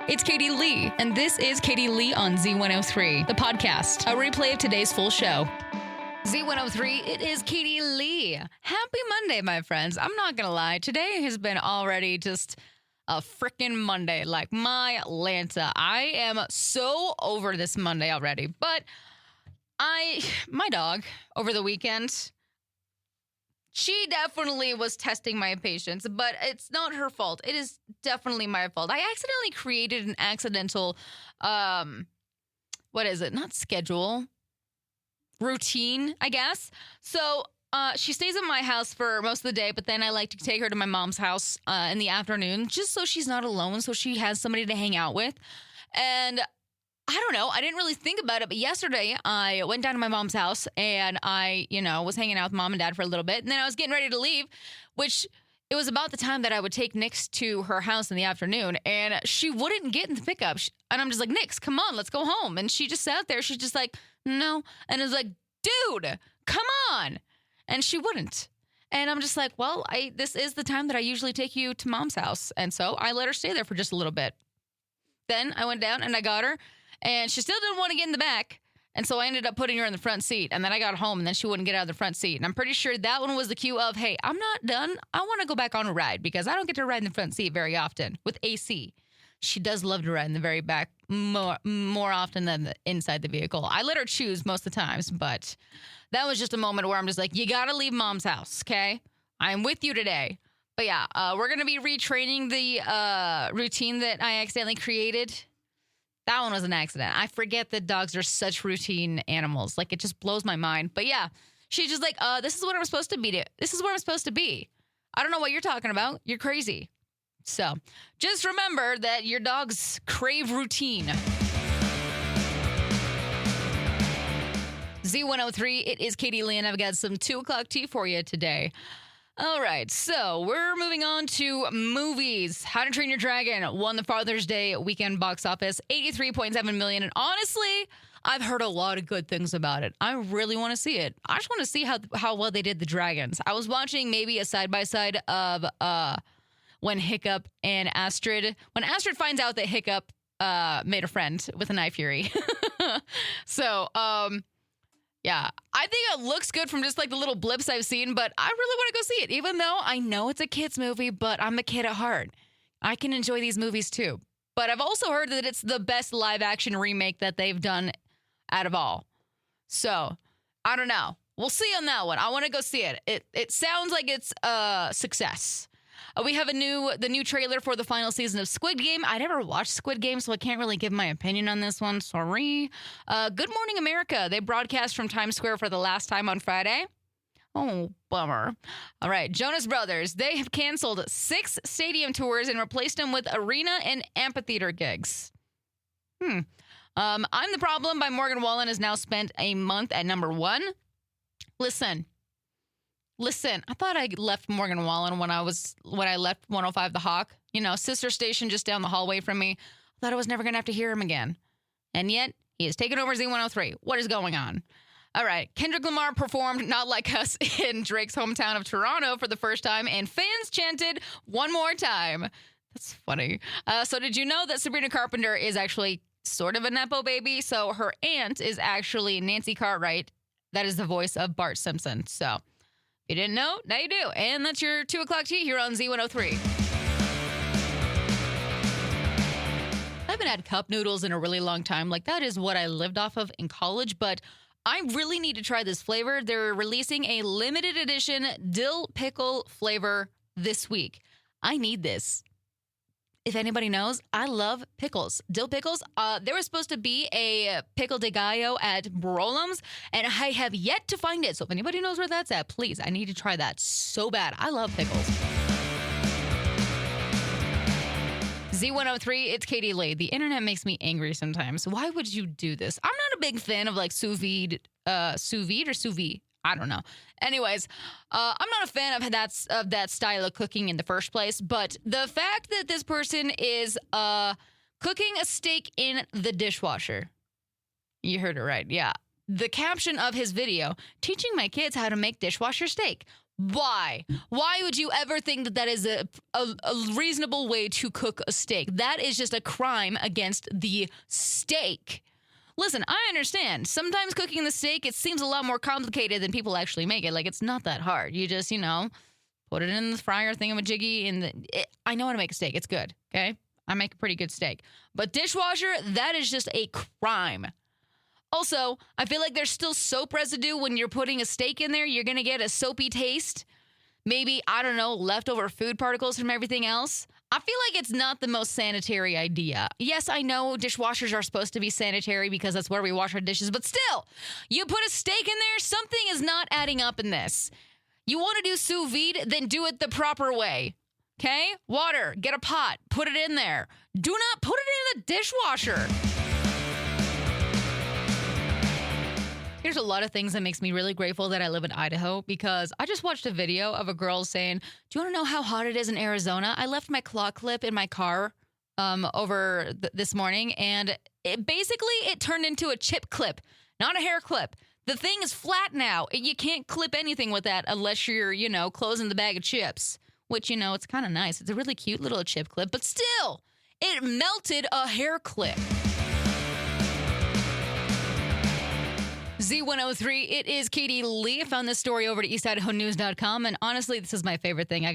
It's Katie Lee, and this is Katie Lee on Z103, the podcast, a replay of today's full show. Z103, it is Katie Lee. Happy Monday, my friends. I'm not going to lie. Today has been already just a freaking Monday. Like, my Lanta. I am so over this Monday already. But my dog, over the weekend, she definitely was testing my patience, but it's not her fault. It is definitely my fault. I accidentally created an accidental, not schedule, routine, I guess. So she stays at my house for most of the day, but then I like to take her to my mom's house in the afternoon, just so she's not alone, so she has somebody to hang out with. And I don't know. I didn't really think about it, but yesterday I went down to my mom's house and I, was hanging out with mom and dad for a little bit. And then I was getting ready to leave, which it was about the time that I would take Nix to her house in the afternoon. And she wouldn't get in the pickup. And I'm just like, Nix, come on, let's go home. And she just sat there. She's just like, no. And I was like, dude, come on. And she wouldn't. And I'm just like, well, this is the time that I usually take you to mom's house. And so I let her stay there for just a little bit. Then I went down and I got her. And she still didn't want to get in the back. And so I ended up putting her in the front seat. And then I got home and then she wouldn't get out of the front seat. And I'm pretty sure that one was the cue of, hey, I'm not done. I want to go back on a ride because I don't get to ride in the front seat very often with AC. She does love to ride in the very back more often than inside the vehicle. I let her choose most of the times, but that was just a moment where I'm just like, you got to leave mom's house, okay? I'm with you today. But yeah, we're going to be retraining the routine that I accidentally created. That one was an accident. I forget that dogs are such routine animals. Like, it just blows my mind. But yeah, she's just like, this is what I'm supposed to be. This is where I'm supposed to be. I don't know what you're talking about. You're crazy. So just remember that your dogs crave routine. Z103, it is Katie Lee, and I've got some 2 o'clock tea for you today. All right, so we're moving on to movies. How to Train Your Dragon won the Father's Day weekend box office, $83.7 million. And honestly, I've heard a lot of good things about it. I really want to see it. I just want to see how well they did the dragons. I was watching maybe a side-by-side of when Hiccup and Astrid. When Astrid finds out that Hiccup made a friend with a Night Fury. So, yeah, I think it looks good from just like the little blips I've seen, but I really want to go see it, even though I know it's a kid's movie, but I'm a kid at heart. I can enjoy these movies too. But I've also heard that it's the best live action remake that they've done out of all. So, I don't know. We'll see on that one. I want to go see it. It sounds like it's a success. We have the new trailer for the final season of Squid Game. I never watched Squid Game, so I can't really give my opinion on this one. Sorry. Good Morning America. They broadcast from Times Square for the last time on Friday. Oh, bummer. All right. Jonas Brothers. They have canceled 6 stadium tours and replaced them with arena and amphitheater gigs. I'm the Problem by Morgan Wallen has now spent a month at number 1. Listen, I thought I left Morgan Wallen when I left 105 The Hawk, sister station just down the hallway from me. I thought I was never going to have to hear him again. And yet, he has taken over Z103. What is going on? All right. Kendrick Lamar performed Not Like Us in Drake's hometown of Toronto for the first time, and fans chanted one more time. That's funny. So did you know that Sabrina Carpenter is actually sort of a Nepo baby? So her aunt is actually Nancy Cartwright. That is the voice of Bart Simpson. So you didn't know? Now you do. And that's your 2 o'clock tea here on Z103. I haven't had cup noodles in a really long time. Like, that is what I lived off of in college. But I really need to try this flavor. They're releasing a limited edition dill pickle flavor this week. I need this. If anybody knows, I love pickles. Dill pickles. There was supposed to be a pickle de gallo at Brolam's, and I have yet to find it. So if anybody knows where that's at, please, I need to try that so bad. I love pickles. Z103, it's Katie Lee. The internet makes me angry sometimes. Why would you do this? I'm not a big fan of like sous vide or sous vide. I don't know. Anyways, I'm not a fan of that style of cooking in the first place, but the fact that this person is cooking a steak in the dishwasher. You heard it right. Yeah. The caption of his video, teaching my kids how to make dishwasher steak. Why? Why would you ever think that that is a reasonable way to cook a steak? That is just a crime against the steak. Listen, I understand. Sometimes cooking the steak, it seems a lot more complicated than people actually make it. Like, it's not that hard. You just, put it in the fryer thingamajiggy. I know how to make a steak. It's good, okay? I make a pretty good steak. But dishwasher, that is just a crime. Also, I feel like there's still soap residue when you're putting a steak in there. You're going to get a soapy taste. Maybe, I don't know, leftover food particles from everything else. I feel like it's not the most sanitary idea. Yes, I know dishwashers are supposed to be sanitary because that's where we wash our dishes, but still, you put a steak in there, something is not adding up in this. You want to do sous vide, then do it the proper way. Okay? Water, get a pot, put it in there. Do not put it in the dishwasher. There's a lot of things that makes me really grateful that I live in Idaho, because I just watched a video of a girl saying, do you want to know how hot it is in Arizona? I left my claw clip in my car this morning, and it turned into a chip clip, not a hair clip. The thing is flat now. You can't clip anything with that unless you're, closing the bag of chips, which, it's kind of nice. It's a really cute little chip clip, but still, it melted a hair clip. Z103, it is Katie Lee. I found this story over to eastidahonews.com, and honestly, this is my favorite thing.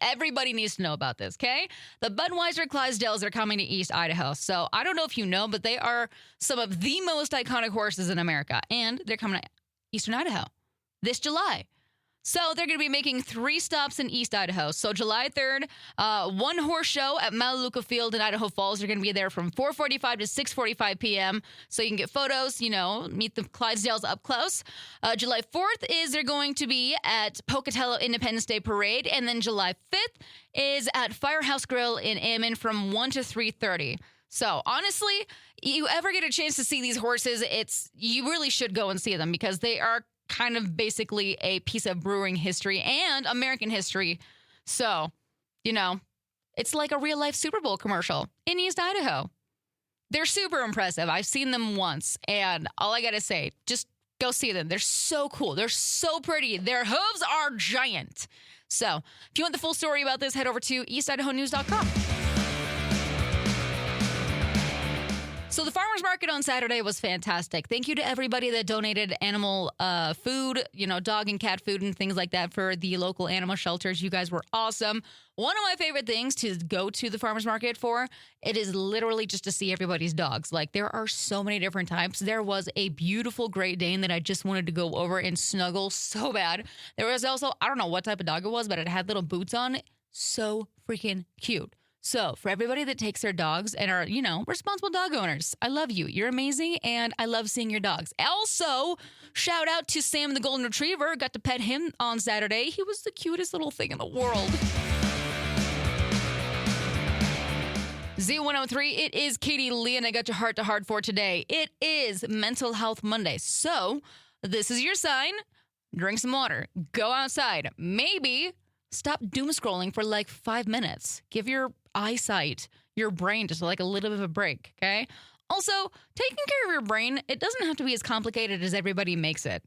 Everybody needs to know about this, okay? The Budweiser Clydesdales are coming to East Idaho. So I don't know if you know, but they are some of the most iconic horses in America, and they're coming to Eastern Idaho this July. So they're going to be making 3 stops in East Idaho. So July 3rd, one horse show at Melaleuca Field in Idaho Falls. They're going to be there from 4:45 to 6:45 p.m. So you can get photos, meet the Clydesdales up close. July 4th is they're going to be at Pocatello Independence Day Parade. And then July 5th is at Firehouse Grill in Ammon from 1 to 3:30. So honestly, you ever get a chance to see these horses, you really should go and see them, because they are kind of basically a piece of brewing history and American history. So, it's like a real life Super Bowl commercial in East Idaho. They're super impressive. I've seen them once, and all I got to say, just go see them. They're so cool. They're so pretty. Their hooves are giant. So if you want the full story about this, head over to eastidahonews.com. So the farmer's market on Saturday was fantastic. Thank you to everybody that donated animal food, dog and cat food and things like that for the local animal shelters. You guys were awesome. One of my favorite things to go to the farmer's market for, it is literally just to see everybody's dogs. Like, there are so many different types. There was a beautiful Great Dane that I just wanted to go over and snuggle so bad. There was also, I don't know what type of dog it was, but it had little boots on. So freaking cute. So for everybody that takes their dogs and are, responsible dog owners, I love you. You're amazing, and I love seeing your dogs. Also, shout out to Sam the Golden Retriever. Got to pet him on Saturday. He was the cutest little thing in the world. Z103, it is Katie Lee, and I got your heart to heart for today. It is Mental Health Monday. So this is your sign. Drink some water. Go outside. Maybe stop doom scrolling for like 5 minutes. Give your eyesight, your brain, just like a little bit of a break, okay? Also, taking care of your brain, it doesn't have to be as complicated as everybody makes it,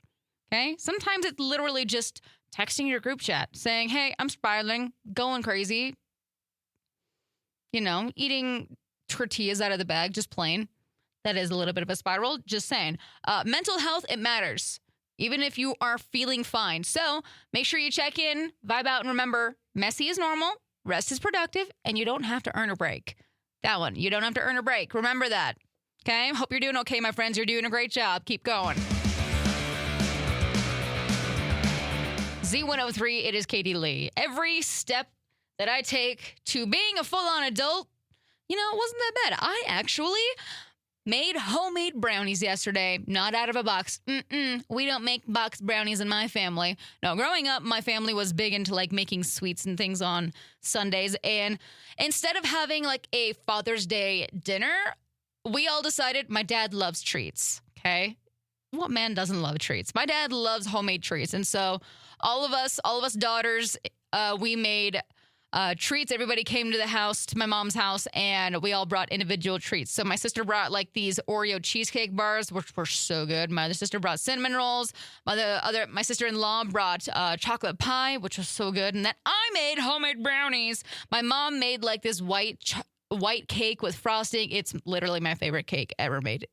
okay? Sometimes it's literally just texting your group chat saying, hey, I'm spiraling, going crazy, eating tortillas out of the bag, just plain. That is a little bit of a spiral, just saying. Mental health, it matters, even if you are feeling fine. So make sure you check in, vibe out, and remember, messy is normal. Rest is productive, and you don't have to earn a break. That one, you don't have to earn a break. Remember that. Okay? Hope you're doing okay, my friends. You're doing a great job. Keep going. Z103, it is Katie Lee. Every step that I take to being a full-on adult, it wasn't that bad. I actually made homemade brownies yesterday, not out of a box. We don't make box brownies in my family. No, growing up, my family was big into making sweets and things on Sundays. And instead of having a Father's Day dinner, we all decided my dad loves treats. Okay. What man doesn't love treats? My dad loves homemade treats. And so all of us daughters, we made treats. Everybody came to the house, to my mom's house, and we all brought individual treats. So my sister brought like these Oreo cheesecake bars, which were so good. My other sister brought cinnamon rolls. My sister-in-law brought chocolate pie, which was so good. And then I made homemade brownies. My mom made like this white cake with frosting. It's literally my favorite cake ever made.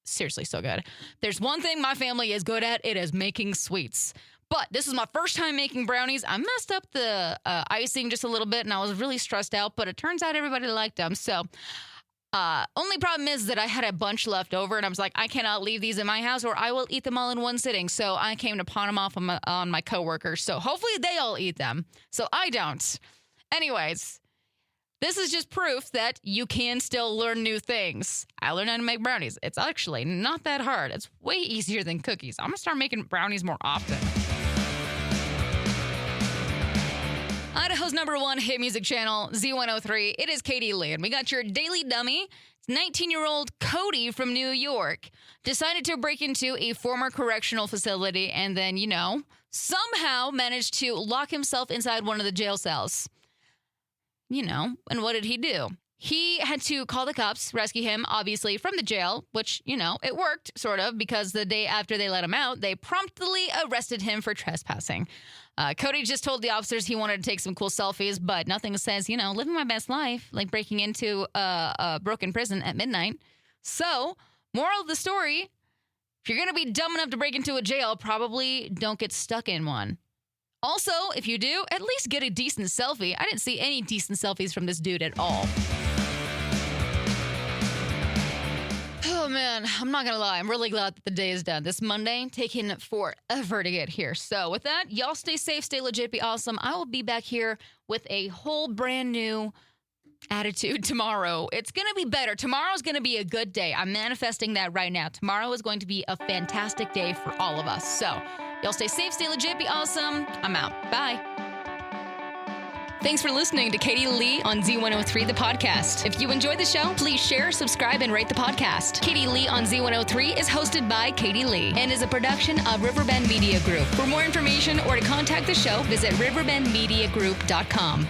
Seriously, so good. There's one thing my family is good at. It is making sweets. But this is my first time making brownies. I messed up the icing just a little bit, and I was really stressed out. But it turns out everybody liked them. So only problem is that I had a bunch left over, and I was like, I cannot leave these in my house, or I will eat them all in one sitting. So I came to pawn them off on my coworkers. So hopefully they all eat them. So I don't. Anyways. This is just proof that you can still learn new things. I learned how to make brownies. It's actually not that hard. It's way easier than cookies. I'm going to start making brownies more often. Idaho's #1 hit music channel, Z103. It is Katie Lee, and we got your daily dummy. It's 19-year-old Cody from New York. Decided to break into a former correctional facility and then, somehow managed to lock himself inside one of the jail cells. And what did he do? He had to call the cops, rescue him, obviously, from the jail, which, it worked, sort of, because the day after they let him out, they promptly arrested him for trespassing. Cody just told the officers he wanted to take some cool selfies, but nothing says, living my best life, like breaking into a broken prison at midnight. So, moral of the story, if you're going to be dumb enough to break into a jail, probably don't get stuck in one. Also, if you do, at least get a decent selfie. I didn't see any decent selfies from this dude at all. Oh, man, I'm not going to lie. I'm really glad that the day is done. This Monday, taking forever to get here. So with that, y'all stay safe, stay legit, be awesome. I will be back here with a whole brand new attitude tomorrow. It's going to be better. Tomorrow's going to be a good day. I'm manifesting that right now. Tomorrow is going to be a fantastic day for all of us. So y'all stay safe, stay legit, be awesome. I'm out. Bye. Thanks for listening to Katie Lee on Z103, the podcast. If you enjoyed the show, please share, subscribe, and rate the podcast. Katie Lee on Z103 is hosted by Katie Lee and is a production of Riverbend Media Group. For more information or to contact the show, visit riverbendmediagroup.com.